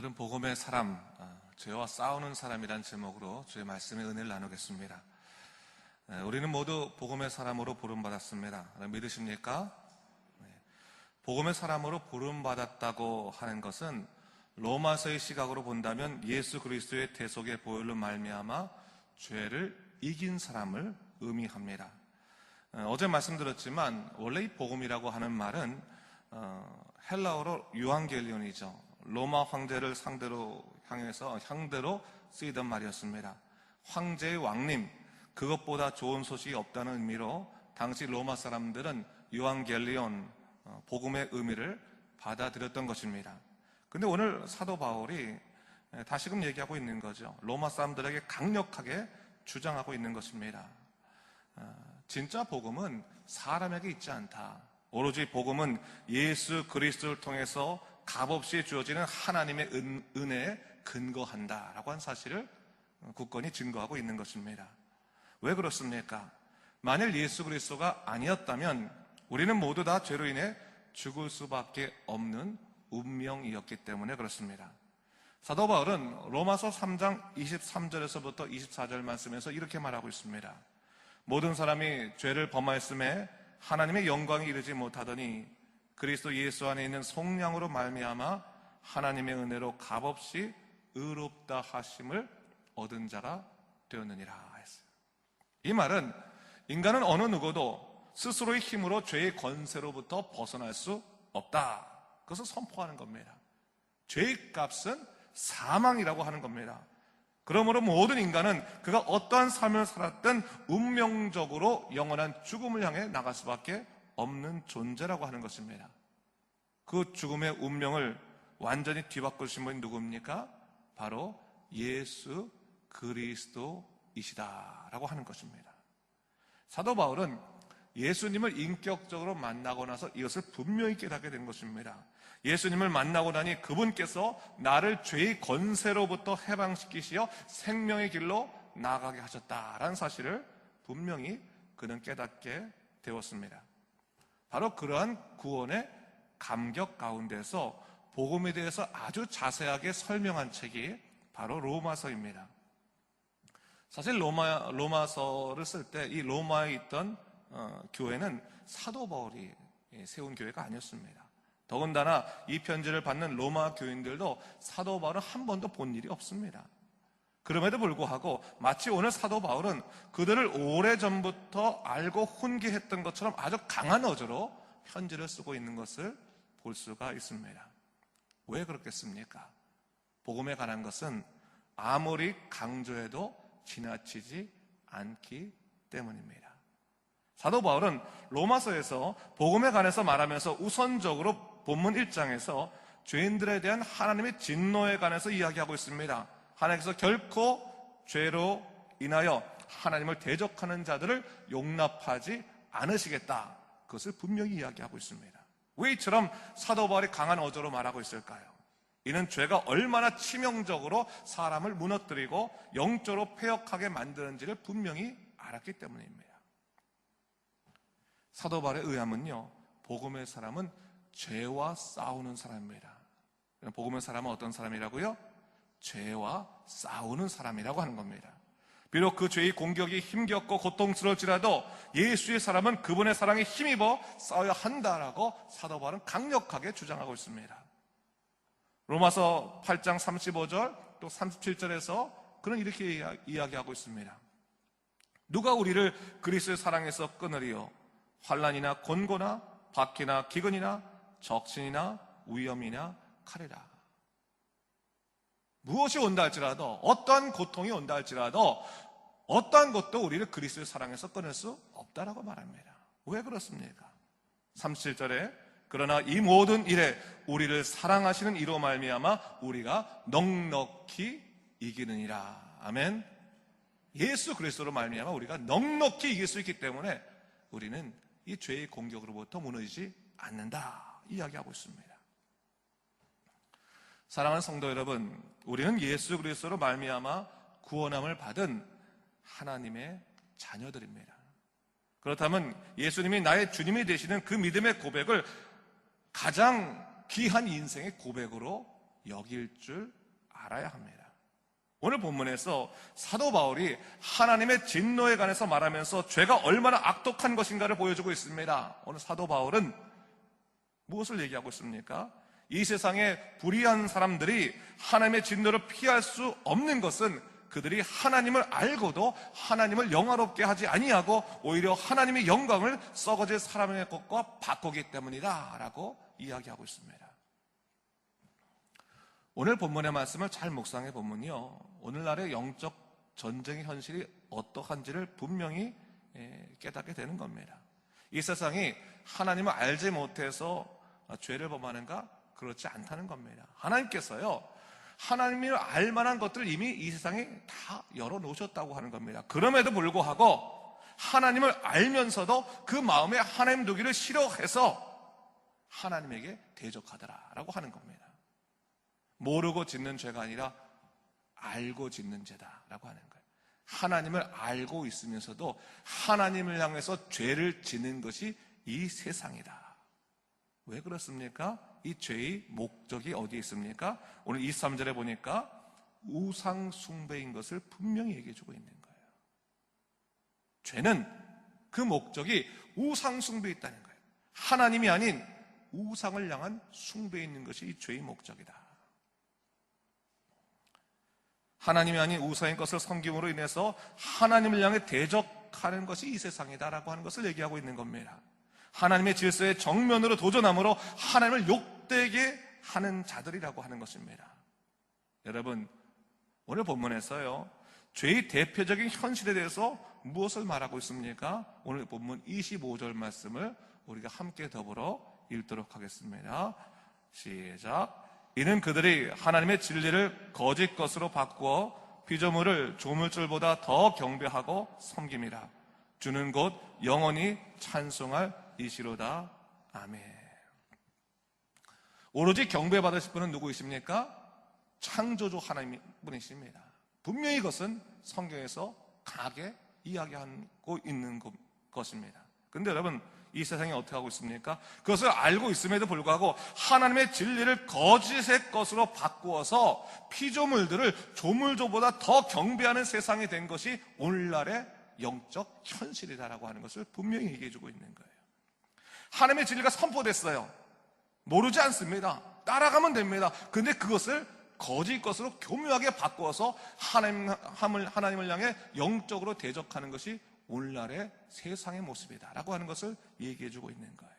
오늘은 복음의 사람, 죄와 싸우는 사람이란 제목으로 주의 말씀의 은혜를 나누겠습니다. 우리는 모두 복음의 사람으로 부름받았습니다. 믿으십니까? 복음의 사람으로 부름받았다고 하는 것은 로마서의 시각으로 본다면 예수 그리스도의 대속의 보혈로 말미암아 죄를 이긴 사람을 의미합니다. 어제 말씀드렸지만 원래 이 복음이라고 하는 말은 헬라어로 유앙겔리온이죠. 로마 황제를 상대로 향대로 쓰이던 말이었습니다. 황제의 왕님, 그것보다 좋은 소식이 없다는 의미로 당시 로마 사람들은 유앙겔리온, 복음의 의미를 받아들였던 것입니다. 근데 오늘 사도 바울이 다시금 얘기하고 있는 거죠. 로마 사람들에게 강력하게 주장하고 있는 것입니다. 진짜 복음은 사람에게 있지 않다. 오로지 복음은 예수 그리스도를 통해서 값없이 주어지는 하나님의 은혜에 근거한다라고 한 사실을 굳건히 증거하고 있는 것입니다. 왜 그렇습니까? 만일 예수 그리스도가 아니었다면 우리는 모두 다 죄로 인해 죽을 수밖에 없는 운명이었기 때문에 그렇습니다. 사도 바울은 로마서 3장 23절에서부터 24절 말씀에서 이렇게 말하고 있습니다. 모든 사람이 죄를 범하였음에 하나님의 영광에 이르지 못하더니 그리스도 예수 안에 있는 성령으로 말미암아 하나님의 은혜로 값없이 의롭다 하심을 얻은 자가 되었느니라 했어요. 이 말은 인간은 어느 누구도 스스로의 힘으로 죄의 권세로부터 벗어날 수 없다. 그것을 선포하는 겁니다. 죄의 값은 사망이라고 하는 겁니다. 그러므로 모든 인간은 그가 어떠한 삶을 살았든 운명적으로 영원한 죽음을 향해 나갈 수밖에 없는 존재라고 하는 것입니다. 그 죽음의 운명을 완전히 뒤바꾸신 분이 누굽니까? 바로 예수 그리스도이시다라고 하는 것입니다. 사도 바울은 예수님을 인격적으로 만나고 나서 이것을 분명히 깨닫게 된 것입니다. 예수님을 만나고 나니 그분께서 나를 죄의 권세로부터 해방시키시어 생명의 길로 나아가게 하셨다라는 사실을 분명히 그는 깨닫게 되었습니다. 바로 그러한 구원의 감격 가운데서 복음에 대해서 아주 자세하게 설명한 책이 바로 로마서입니다. 사실 로마서를 쓸 때 이 로마에 있던 교회는 사도 바울이 세운 교회가 아니었습니다. 더군다나 이 편지를 받는 로마 교인들도 사도 바울은 한 번도 본 일이 없습니다. 그럼에도 불구하고 마치 오늘 사도 바울은 그들을 오래전부터 알고 훈계했던 것처럼 아주 강한 어조로 편지를 쓰고 있는 것을 볼 수가 있습니다. 왜 그렇겠습니까? 복음에 관한 것은 아무리 강조해도 지나치지 않기 때문입니다. 사도 바울은 로마서에서 복음에 관해서 말하면서 우선적으로 본문 1장에서 죄인들에 대한 하나님의 진노에 관해서 이야기하고 있습니다. 하나님께서 결코 죄로 인하여 하나님을 대적하는 자들을 용납하지 않으시겠다. 그것을 분명히 이야기하고 있습니다. 왜 이처럼 사도 바울이 강한 어조로 말하고 있을까요? 이는 죄가 얼마나 치명적으로 사람을 무너뜨리고 영적으로 패역하게 만드는지를 분명히 알았기 때문입니다. 사도 바울의 의함은요, 복음의 사람은 죄와 싸우는 사람입니다. 복음의 사람은 어떤 사람이라고요? 죄와 싸우는 사람이라고 하는 겁니다. 비록 그 죄의 공격이 힘겹고 고통스러울지라도 예수의 사람은 그분의 사랑에 힘입어 싸워야 한다라고 사도 바울은 강력하게 주장하고 있습니다. 로마서 8장 35절 또 37절에서 그는 이렇게 이야기하고 있습니다. 누가 우리를 그리스도의 사랑에서 끊으리요? 환난이나 곤고나 박해나 기근이나 적신이나 위험이나 칼이라. 무엇이 온다 할지라도, 어떠한 고통이 온다 할지라도 어떠한 것도 우리를 그리스도의 사랑에서 끊을 수 없다라고 말합니다. 왜 그렇습니까? 37절에 그러나 이 모든 일에 우리를 사랑하시는 이로 말미암아 우리가 넉넉히 이기느니라. 아멘. 예수 그리스도로 말미암아 우리가 넉넉히 이길 수 있기 때문에 우리는 이 죄의 공격으로부터 무너지지 않는다 이야기하고 있습니다. 사랑하는 성도 여러분, 우리는 예수 그리스도로 말미암아 구원함을 받은 하나님의 자녀들입니다. 그렇다면 예수님이 나의 주님이 되시는 그 믿음의 고백을 가장 귀한 인생의 고백으로 여길 줄 알아야 합니다. 오늘 본문에서 사도 바울이 하나님의 진노에 관해서 말하면서 죄가 얼마나 악독한 것인가를 보여주고 있습니다. 오늘 사도 바울은 무엇을 얘기하고 있습니까? 이 세상에 불의한 사람들이 하나님의 진노를 피할 수 없는 것은 그들이 하나님을 알고도 하나님을 영화롭게 하지 아니하고 오히려 하나님의 영광을 썩어질 사람의 것과 바꾸기 때문이다 라고 이야기하고 있습니다. 오늘 본문의 말씀을 잘 묵상해 보면요, 오늘날의 영적 전쟁의 현실이 어떠한지를 분명히 깨닫게 되는 겁니다. 이 세상이 하나님을 알지 못해서 죄를 범하는가? 그렇지 않다는 겁니다. 하나님께서요, 하나님을 알만한 것들을 이미 이 세상에 다 열어놓으셨다고 하는 겁니다. 그럼에도 불구하고 하나님을 알면서도 그 마음에 하나님 두기를 싫어해서 하나님에게 대적하더라라고 하는 겁니다. 모르고 짓는 죄가 아니라 알고 짓는 죄다라고 하는 거예요. 하나님을 알고 있으면서도 하나님을 향해서 죄를 짓는 것이 이 세상이다. 왜 그렇습니까? 이 죄의 목적이 어디에 있습니까? 오늘 23절에 보니까 우상 숭배인 것을 분명히 얘기해주고 있는 거예요. 죄는 그 목적이 우상 숭배에 있다는 거예요. 하나님이 아닌 우상을 향한 숭배에 있는 것이 이 죄의 목적이다. 하나님이 아닌 우상의 것을 섬김으로 인해서 하나님을 향해 대적하는 것이 이 세상이다라고 하는 것을 얘기하고 있는 겁니다. 하나님의 질서에 정면으로 도전함으로 하나님을 욕되게 하는 자들이라고 하는 것입니다. 여러분, 오늘 본문에서요, 죄의 대표적인 현실에 대해서 무엇을 말하고 있습니까? 오늘 본문 25절 말씀을 우리가 함께 더불어 읽도록 하겠습니다. 시작. 이는 그들이 하나님의 진리를 거짓 것으로 바꾸어 피조물을 조물줄보다 더 경배하고 섬김이라. 주는 곧 영원히 찬송할 이시로다. 아멘. 오로지 경배받으실 분은 누구이십니까? 창조주 하나님 분이십니다. 분명히 이것은 성경에서 강하게 이야기하고 있는 것입니다. 그런데 여러분, 이 세상이 어떻게 하고 있습니까? 그것을 알고 있음에도 불구하고 하나님의 진리를 거짓의 것으로 바꾸어서 피조물들을 조물조보다 더 경배하는 세상이 된 것이 오늘날의 영적 현실이다라고 하는 것을 분명히 얘기해주고 있는 거예요. 하나님의 진리가 선포됐어요. 모르지 않습니다. 따라가면 됩니다. 근데 그것을 거짓 것으로 교묘하게 바꾸어서 하나님을 향해 영적으로 대적하는 것이 오늘날의 세상의 모습이다라고 하는 것을 얘기해주고 있는 거예요.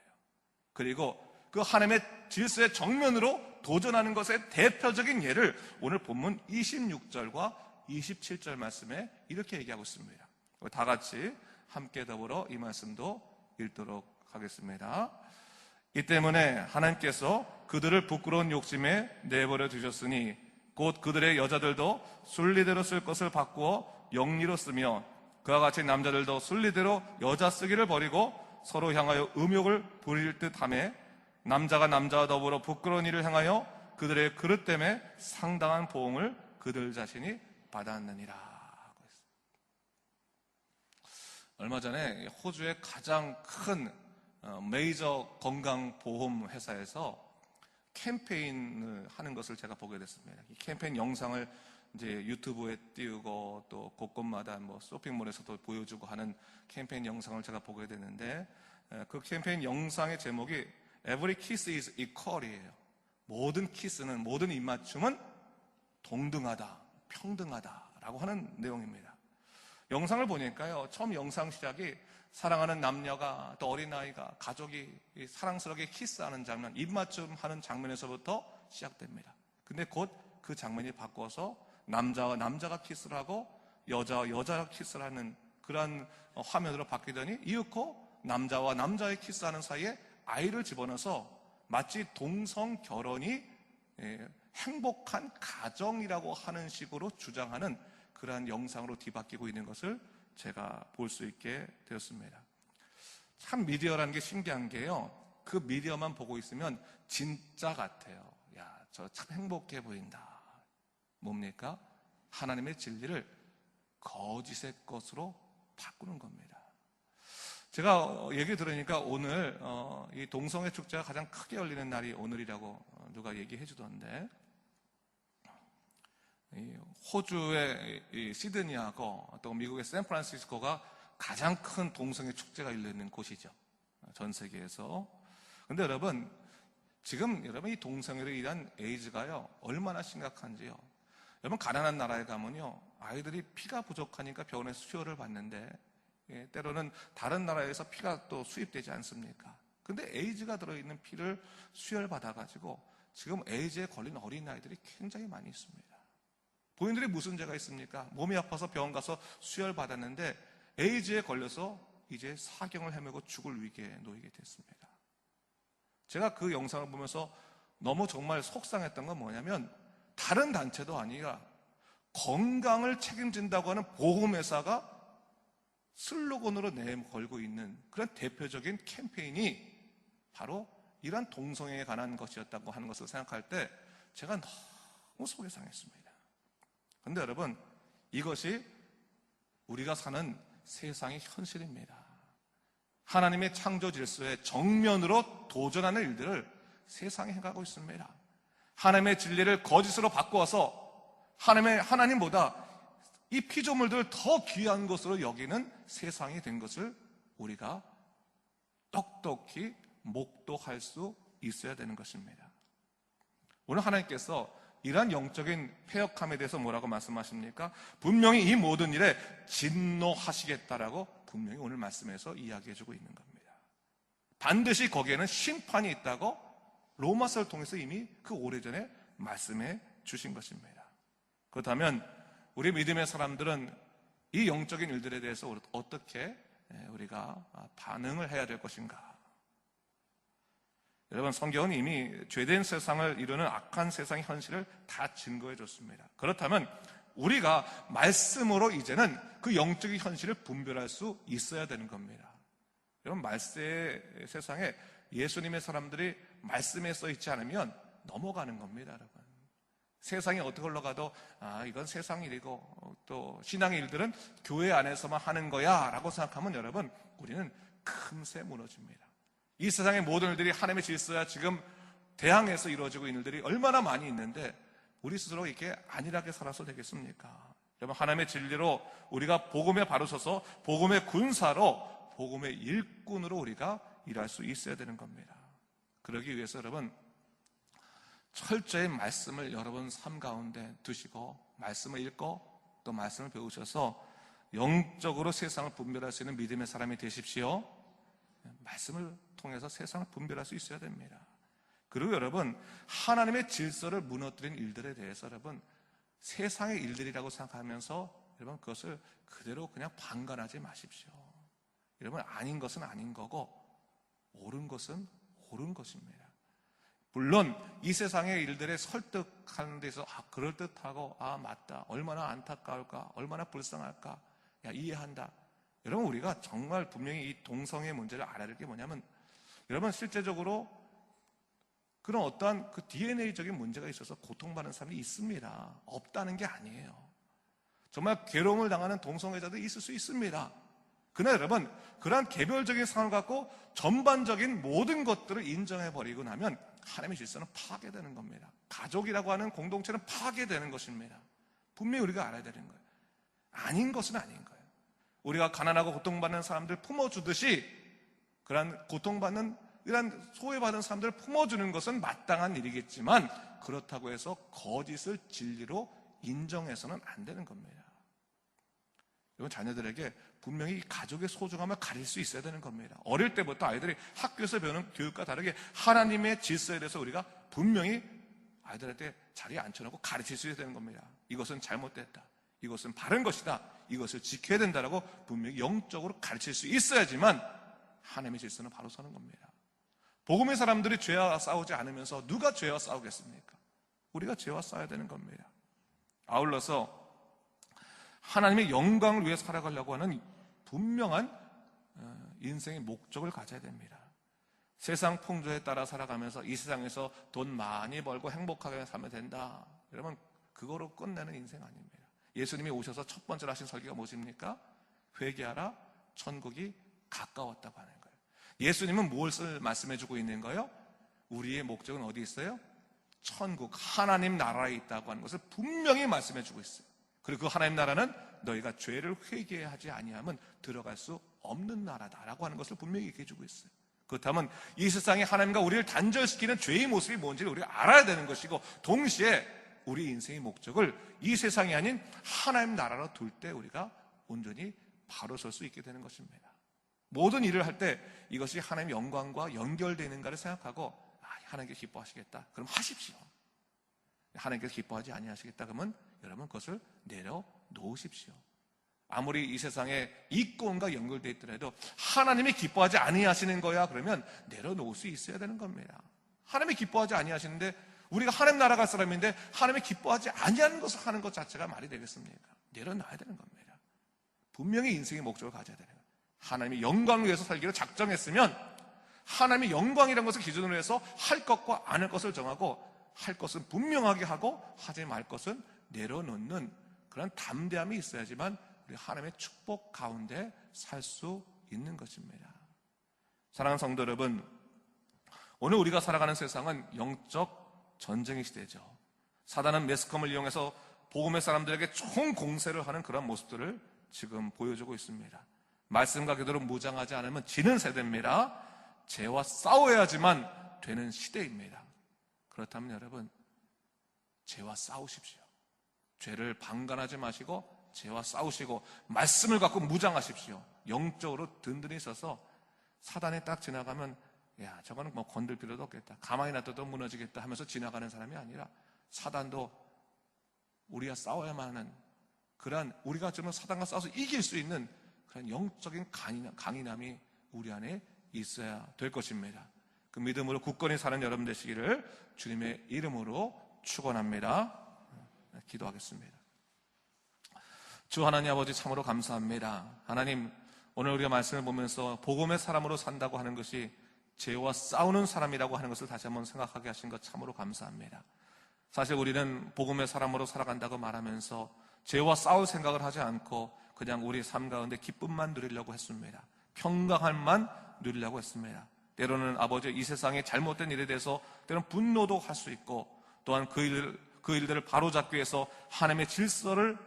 그리고 그 하나님의 질서의 정면으로 도전하는 것의 대표적인 예를 오늘 본문 26절과 27절 말씀에 이렇게 얘기하고 있습니다. 다 같이 함께 더불어 이 말씀도 읽도록 하겠습니다. 이 때문에 하나님께서 그들을 부끄러운 욕심에 내버려 두셨으니 곧 그들의 여자들도 순리대로 쓸 것을 바꾸어 영리로 쓰며 그와 같이 남자들도 순리대로 여자 쓰기를 버리고 서로 향하여 음욕을 부릴 듯하며 남자가 남자와 더불어 부끄러운 일을 행하여 그들의 그릇 때문에 상당한 보응을 그들 자신이 받았느니라. 얼마 전에 호주의 가장 큰 메이저 건강보험 회사에서 캠페인을 하는 것을 제가 보게 됐습니다. 이 캠페인 영상을 이제 유튜브에 띄우고 또 곳곳마다 뭐 쇼핑몰에서도 보여주고 하는 캠페인 영상을 제가 보게 됐는데, 그 캠페인 영상의 제목이 Every kiss is equal이에요. 모든 키스는, 모든 입맞춤은 동등하다, 평등하다라고 하는 내용입니다. 영상을 보니까요, 처음 영상 시작이 사랑하는 남녀가 또 어린아이가 가족이 사랑스럽게 키스하는 장면, 입맞춤하는 장면에서부터 시작됩니다. 근데 곧 그 장면이 바꿔서 남자와 남자가 키스를 하고 여자와 여자가 키스를 하는 그런 화면으로 바뀌더니 이윽고 남자와 남자의 키스하는 사이에 아이를 집어넣어서 마치 동성 결혼이 행복한 가정이라고 하는 식으로 주장하는 그러한 영상으로 뒤바뀌고 있는 것을 제가 볼 수 있게 되었습니다. 참 미디어라는 게 신기한 게요, 그 미디어만 보고 있으면 진짜 같아요. 야, 저 참 행복해 보인다. 뭡니까? 하나님의 진리를 거짓의 것으로 바꾸는 겁니다. 제가 얘기 들으니까 오늘 이 동성애 축제가 가장 크게 열리는 날이 오늘이라고 누가 얘기해 주던데, 호주의 이 시드니하고 또 미국의 샌프란시스코가 가장 큰 동성애 축제가 열리는 곳이죠. 전 세계에서. 근데 여러분, 지금 여러분 이 동성애로 인한 에이즈가요, 얼마나 심각한지요. 여러분, 가난한 나라에 가면요, 아이들이 피가 부족하니까 병원에서 수혈을 받는데, 때로는 다른 나라에서 피가 또 수입되지 않습니까? 근데 에이즈가 들어있는 피를 수혈받아가지고 지금 에이즈에 걸린 어린아이들이 굉장히 많이 있습니다. 본인들이 무슨 죄가 있습니까? 몸이 아파서 병원 가서 수혈받았는데 에이즈에 걸려서 이제 사경을 헤매고 죽을 위기에 놓이게 됐습니다. 제가 그 영상을 보면서 너무 정말 속상했던 건 뭐냐면, 다른 단체도 아니라 건강을 책임진다고 하는 보험회사가 슬로건으로 내걸고 있는 그런 대표적인 캠페인이 바로 이러한 동성애에 관한 것이었다고 하는 것을 생각할 때 제가 너무 속이 상했습니다. 그런데 여러분, 이것이 우리가 사는 세상의 현실입니다. 하나님의 창조 질서에 정면으로 도전하는 일들을 세상에 행하고 있습니다. 하나님의 진리를 거짓으로 바꾸어서 하나님보다 이 피조물들을 더 귀한 것으로 여기는 세상이 된 것을 우리가 똑똑히 목도할 수 있어야 되는 것입니다. 오늘 하나님께서 이러한 영적인 패역함에 대해서 뭐라고 말씀하십니까? 분명히 이 모든 일에 진노하시겠다라고 분명히 오늘 말씀에서 이야기해주고 있는 겁니다. 반드시 거기에는 심판이 있다고 로마서를 통해서 이미 그 오래전에 말씀해 주신 것입니다. 그렇다면 우리 믿음의 사람들은 이 영적인 일들에 대해서 어떻게 우리가 반응을 해야 될 것인가? 여러분, 성경은 이미 죄된 세상을 이루는 악한 세상의 현실을 다 증거해 줬습니다. 그렇다면 우리가 말씀으로 이제는 그 영적인 현실을 분별할 수 있어야 되는 겁니다. 여러분, 말세의 세상에 예수님의 사람들이 말씀에 써 있지 않으면 넘어가는 겁니다, 여러분. 세상이 어떻게 흘러가도 이건 세상 일이고 또 신앙의 일들은 교회 안에서만 하는 거야 라고 생각하면 여러분, 우리는 금세 무너집니다. 이 세상의 모든 일들이 하나님의 질서야 지금 대항해서 이루어지고 있는 일들이 얼마나 많이 있는데 우리 스스로 이렇게 안일하게 살아서 되겠습니까? 여러분, 하나님의 진리로 우리가 복음에 바로 서서 복음의 군사로 복음의 일꾼으로 우리가 일할 수 있어야 되는 겁니다. 그러기 위해서 여러분, 철저히 말씀을 여러분 삶 가운데 두시고 말씀을 읽고 또 말씀을 배우셔서 영적으로 세상을 분별할 수 있는 믿음의 사람이 되십시오. 말씀을 통해서 세상을 분별할 수 있어야 됩니다. 그리고 여러분, 하나님의 질서를 무너뜨린 일들에 대해서 여러분, 세상의 일들이라고 생각하면서 여러분 그것을 그대로 그냥 방관하지 마십시오. 여러분, 아닌 것은 아닌 거고 옳은 것은 옳은 것입니다. 물론 이 세상의 일들에 설득하는 데서 그럴듯하고 맞다, 얼마나 안타까울까, 얼마나 불쌍할까, 이해한다. 여러분, 우리가 정말 분명히 이 동성애 문제를 알아야 될 게 뭐냐면, 여러분, 실제적으로 그런 어떠한 그 DNA적인 문제가 있어서 고통받는 사람이 있습니다. 없다는 게 아니에요. 정말 괴로움을 당하는 동성애자도 있을 수 있습니다. 그러나 여러분, 그러한 개별적인 상황을 갖고 전반적인 모든 것들을 인정해버리고 나면 하나님의 질서는 파괴되는 겁니다. 가족이라고 하는 공동체는 파괴되는 것입니다. 분명히 우리가 알아야 되는 거예요. 아닌 것은 아닌 거예요. 우리가 가난하고 고통받는 사람들 품어주듯이 그러한 고통받는, 이런 소외받은 사람들을 품어주는 것은 마땅한 일이겠지만 그렇다고 해서 거짓을 진리로 인정해서는 안 되는 겁니다. 이건 자녀들에게 분명히 가족의 소중함을 가릴 수 있어야 되는 겁니다. 어릴 때부터 아이들이 학교에서 배우는 교육과 다르게 하나님의 질서에 대해서 우리가 분명히 아이들한테 자리에 앉혀놓고 가르칠 수 있어야 되는 겁니다. 이것은 잘못됐다, 이것은 바른 것이다, 이것을 지켜야 된다라고 분명히 영적으로 가르칠 수 있어야지만 하나님의 질서는 바로 서는 겁니다. 복음의 사람들이 죄와 싸우지 않으면서 누가 죄와 싸우겠습니까? 우리가 죄와 싸워야 되는 겁니다. 아울러서 하나님의 영광을 위해 살아가려고 하는 분명한 인생의 목적을 가져야 됩니다. 세상 풍조에 따라 살아가면서 이 세상에서 돈 많이 벌고 행복하게 살면 된다, 여러분, 그거로 끝내는 인생 아닙니다. 예수님이 오셔서 첫 번째로 하신 설교가 무엇입니까? 회개하라, 천국이 가까웠다고 하는 거예요. 예수님은 무엇을 말씀해주고 있는 거예요? 우리의 목적은 어디 있어요? 천국, 하나님 나라에 있다고 하는 것을 분명히 말씀해주고 있어요. 그리고 그 하나님 나라는 너희가 죄를 회개하지 아니하면 들어갈 수 없는 나라다라고 하는 것을 분명히 얘기해 주고 있어요. 그렇다면 이 세상에 하나님과 우리를 단절시키는 죄의 모습이 뭔지를 우리가 알아야 되는 것이고, 동시에 우리 인생의 목적을 이 세상이 아닌 하나님 나라로 둘 때 우리가 온전히 바로 설 수 있게 되는 것입니다. 모든 일을 할 때 이것이 하나님의 영광과 연결되는가를 생각하고, 하나님께서 기뻐하시겠다, 그럼 하십시오. 하나님께서 기뻐하지 아니하시겠다, 그러면 여러분 그것을 내려놓으십시오. 아무리 이 세상에 이권과 연결되어 있더라도 하나님이 기뻐하지 아니하시는 거야, 그러면 내려놓을 수 있어야 되는 겁니다. 하나님이 기뻐하지 아니하시는데, 우리가 하나님 나라 갈 사람인데 하나님이 기뻐하지 아니하는 것을 하는 것 자체가 말이 되겠습니까? 내려놔야 되는 겁니다. 분명히 인생의 목적을 가져야 되는 거예요. 하나님의 영광을 위해서 살기로 작정했으면 하나님의 영광이라는 것을 기준으로 해서 할 것과 안 할 것을 정하고, 할 것은 분명하게 하고 하지 말 것은 내려놓는 그런 담대함이 있어야지만 우리 하나님의 축복 가운데 살 수 있는 것입니다. 사랑하는 성도 여러분, 오늘 우리가 살아가는 세상은 영적 전쟁의 시대죠. 사단은 매스컴을 이용해서 복음의 사람들에게 총공세를 하는 그런 모습들을 지금 보여주고 있습니다. 말씀과 기도로 무장하지 않으면 지는 세대입니다. 죄와 싸워야지만 되는 시대입니다. 그렇다면 여러분, 죄와 싸우십시오. 죄를 방관하지 마시고 죄와 싸우시고 말씀을 갖고 무장하십시오. 영적으로 든든히 서서 사단이 딱 지나가면 야, 저거는 뭐 건들 필요도 없겠다, 가만히 놔둬도 무너지겠다 하면서 지나가는 사람이 아니라, 사단도 우리가 싸워야만 하는 그런, 우리가 좀 사단과 싸워서 이길 수 있는 그런 영적인 강인함이 우리 안에 있어야 될 것입니다. 그 믿음으로 굳건히 사는 여러분 되시기를 주님의 이름으로 축원합니다. 기도하겠습니다. 주 하나님 아버지, 참으로 감사합니다. 하나님, 오늘 우리가 말씀을 보면서 복음의 사람으로 산다고 하는 것이 죄와 싸우는 사람이라고 하는 것을 다시 한번 생각하게 하신 것 참으로 감사합니다. 사실 우리는 복음의 사람으로 살아간다고 말하면서 죄와 싸울 생각을 하지 않고 그냥 우리 삶 가운데 기쁨만 누리려고 했습니다. 평강함만 누리려고 했습니다. 때로는 아버지, 이 세상의 잘못된 일에 대해서 때로는 분노도 할 수 있고, 또한 그 일들을 바로잡기 위해서 하나님의 질서를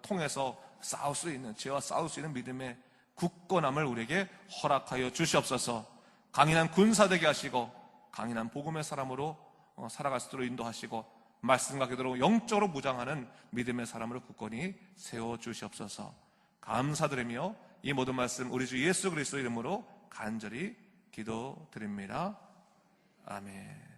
통해서 싸울 수 있는, 죄와 싸울 수 있는 믿음의 굳건함을 우리에게 허락하여 주시옵소서. 강인한 군사 되게 하시고 강인한 복음의 사람으로 살아갈 수 있도록 인도하시고, 말씀과 기도로 영적으로 무장하는 믿음의 사람으로 굳건히 세워주시옵소서. 감사드리며 이 모든 말씀 우리 주 예수 그리스도 이름으로 간절히 기도드립니다. 아멘.